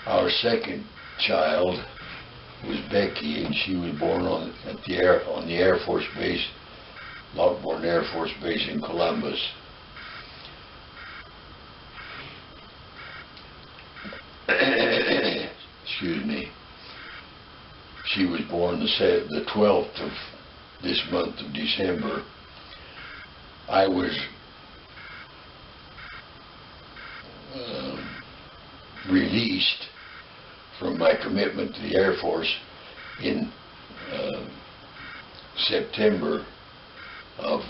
Our second child was Becky, and she was born on the Air Force Base, Lockbourne Air Force Base in Columbus. Excuse me. She was born the 12th of this month of December. I was released from my commitment to the Air Force in September of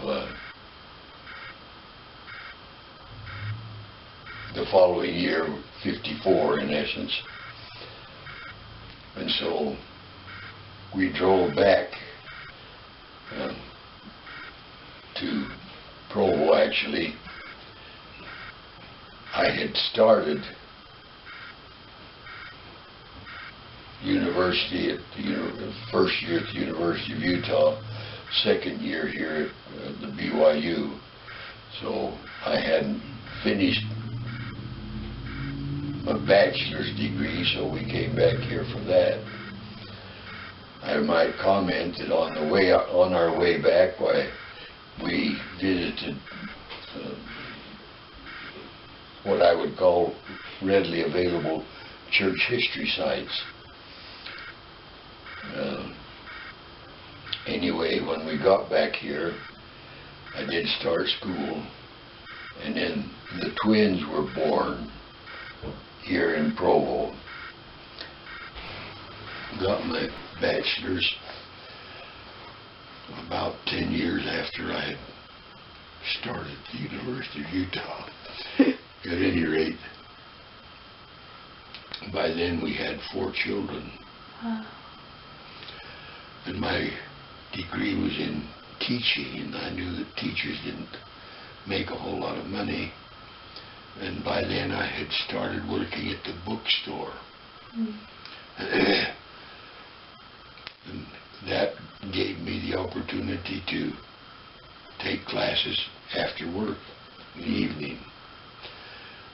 the following year, 54 in essence. And so we drove back to Provo. Actually, I had started university at the first year at the University of Utah, second year here at the BYU. So I hadn't finished a bachelor's degree, so we came back here for that. I might comment that on our way back, we visited what I would call readily available church history sites. Anyway, when we got back here, I did start school, and then the twins were born here in Provo. Got my bachelor's about 10 years after I had started at the University of Utah. At any rate, by then we had 4 children. Wow. And my degree was in teaching, and I knew that teachers didn't make a whole lot of money. And by then I had started working at the bookstore. And that gave me the opportunity to take classes after work in the evening.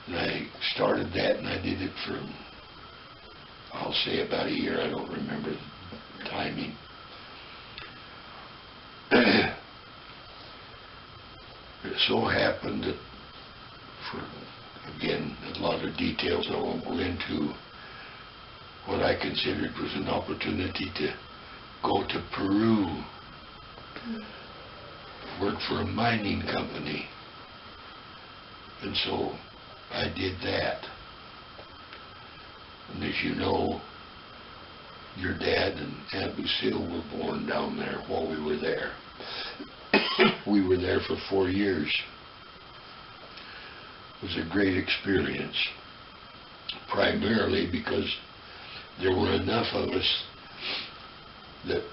And I started that, and I did it for, I'll say about a year. I don't remember the timing. It so happened that, for again, a lot of details I won't go into, what I considered was an opportunity to go to Peru, work for a mining company. And so I did that. And as you know, your dad and Aunt Lucille were born down there while we were there. We were there for 4 years. It was a great experience, primarily because there were enough of us that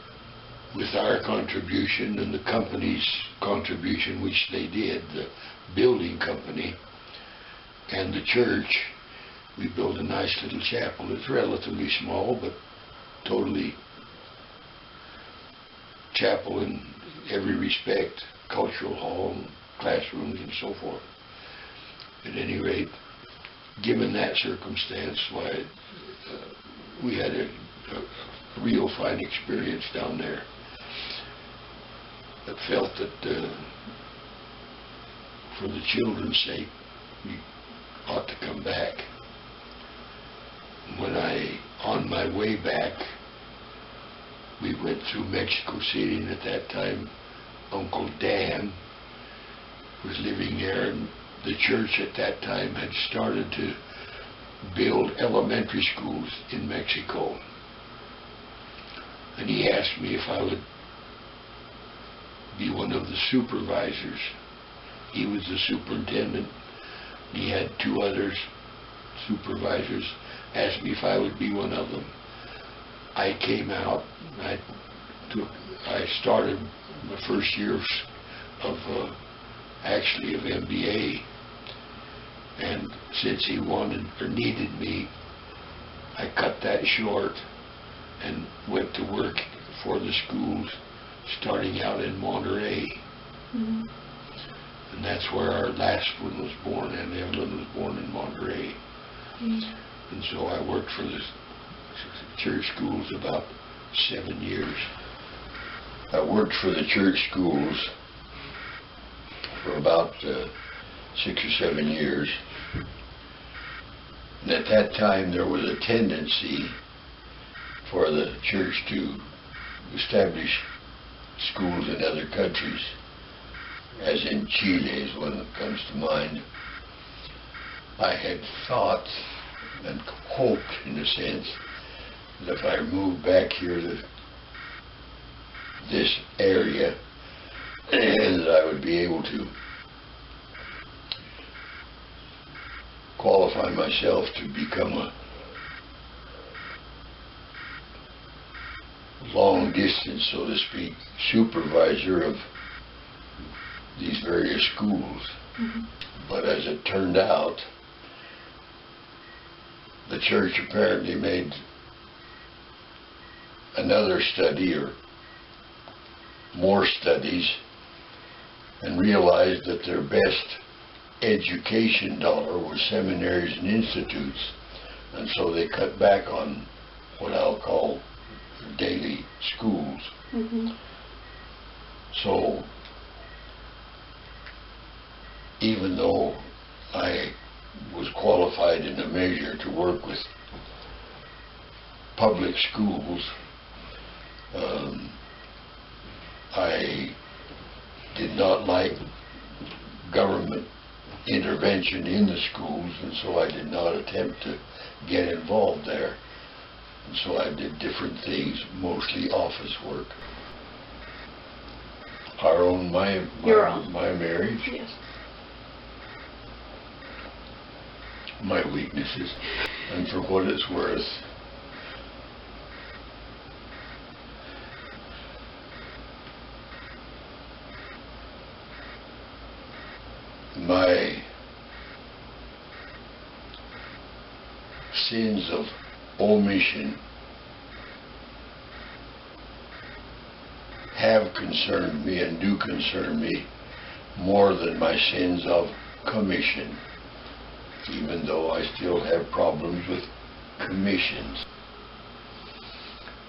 with our contribution and the company's contribution, which they did, the building company and the church, we built a nice little chapel. It's relatively small, but totally chapel in every respect, cultural hall, and classrooms, and so forth. At any rate, given that circumstance, we had a real fine experience down there. I felt that for the children's sake, we ought to come back. When on my way back, we went through Mexico City, and at that time, Uncle Dan was living there, and the church at that time had started to build elementary schools in Mexico. And he asked me if I would be one of the supervisors. He was the superintendent. He had 2 other supervisors. Asked me if I would be one of them. I came out. I started the first year of MBA, and since he wanted or needed me, I cut that short and went to work for the schools, starting out in Monterey. Mm-hmm. And that's where our last one was born, and Evelyn was born in Monterey. Mm-hmm. And so I worked for the church schools about 7 years. I worked for the church schools for about 6 or 7 years. And at that time there was a tendency for the church to establish schools in other countries, as in Chile is one that comes to mind. I had thought and hoped, in a sense, that if I moved back here to this area, that I would be able to qualify myself to become a long distance, so to speak, supervisor of these various schools. Mm-hmm. But as it turned out, the church apparently made another study or more studies and realized that their best education dollar was seminaries and institutes, and so they cut back on what I'll call daily schools. Mm-hmm. So even though I was qualified in a measure to work with public schools, I did not like government intervention in the schools, and so I did not attempt to get involved there. And so I did different things, mostly office work. My marriage, Yes. my weaknesses, and for what it's worth, my sins of omission have concerned me and do concern me more than my sins of commission, even though I still have problems with commissions.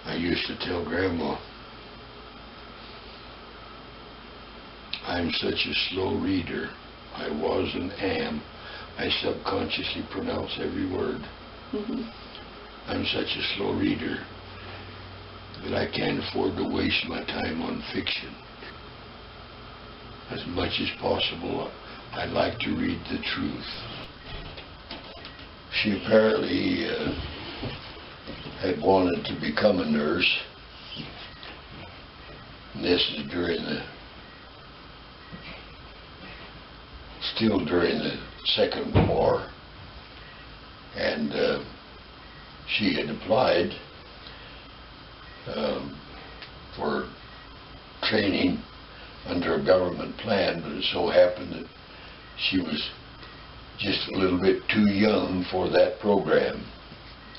I used to tell Grandma, I'm such a slow reader. I was and am. I subconsciously pronounce every word. Mm-hmm. I'm such a slow reader that I can't afford to waste my time on fiction. As much as possible, I like to read the truth. She apparently had wanted to become a nurse. And this is still during the Second War, and she had applied for training under a government plan, but it so happened that she was just a little bit too young for that program.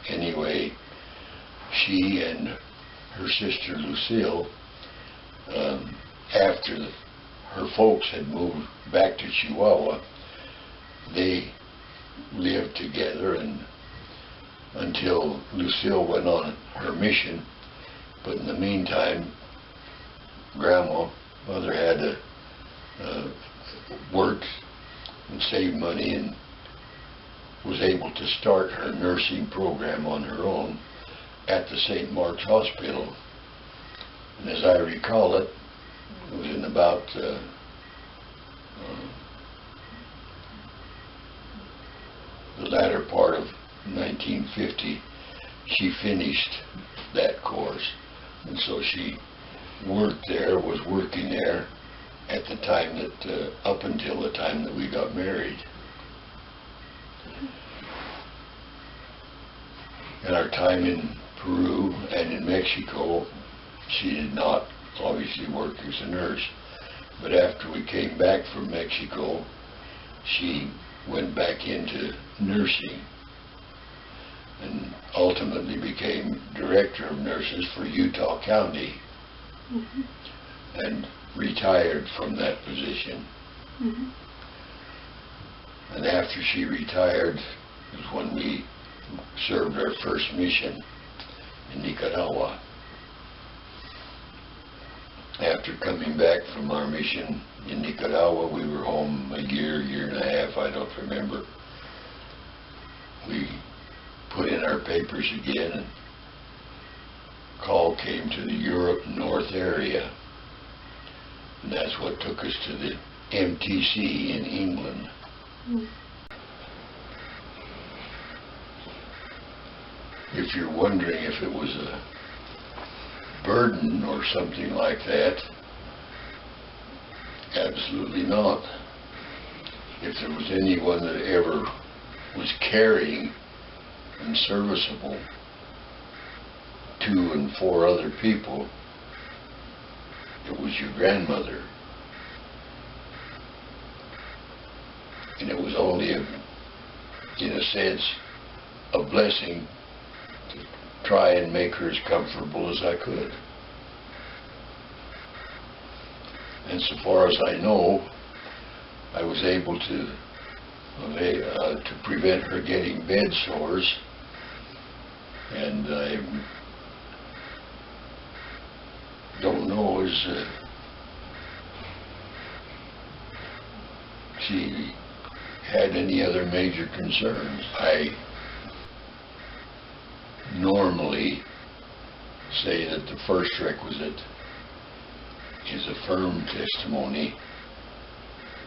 Anyway, she and her sister Lucille, after her folks had moved back to Chihuahua, they lived together and until Lucille went on her mission. But in the meantime, Mother had worked and saved money and was able to start her nursing program on her own at the St. Mark's Hospital. And as I recall it, it was in about the latter part of 1950, she finished that course. And so she was working there at the time that, up until the time that we got married. In our time in Peru and in Mexico, she did not obviously work as a nurse. But after we came back from Mexico, she went back into nursing and ultimately became director of nurses for Utah County. Mm-hmm. And retired from that position. Mm-hmm. And after she retired is when we served our first mission in Nicaragua. After coming back from our mission in Nicaragua, we were home a year and a half, I don't remember. We put in our papers again, and call came to the Europe North area. And that's what took us to the MTC in England. If you're wondering if it was a burden or something like that, absolutely not. If there was anyone that ever was caring and serviceable to and for other people, it was your grandmother. And it was only, in a sense, a blessing to try and make her as comfortable as I could. And so far as I know, I was able to prevent her getting bed sores, and I don't know as she had any other major concerns. I normally say that the first requisite is a firm testimony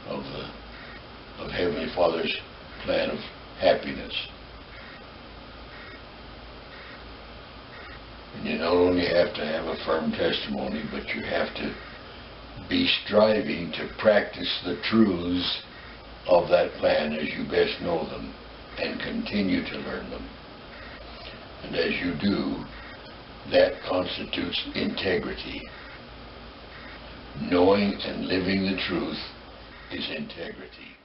of Heavenly Father's plan of happiness. And you not only have to have a firm testimony, but you have to be striving to practice the truths of that plan as you best know them, and continue to learn them. And as you do, that constitutes integrity. Knowing and living the truth is integrity.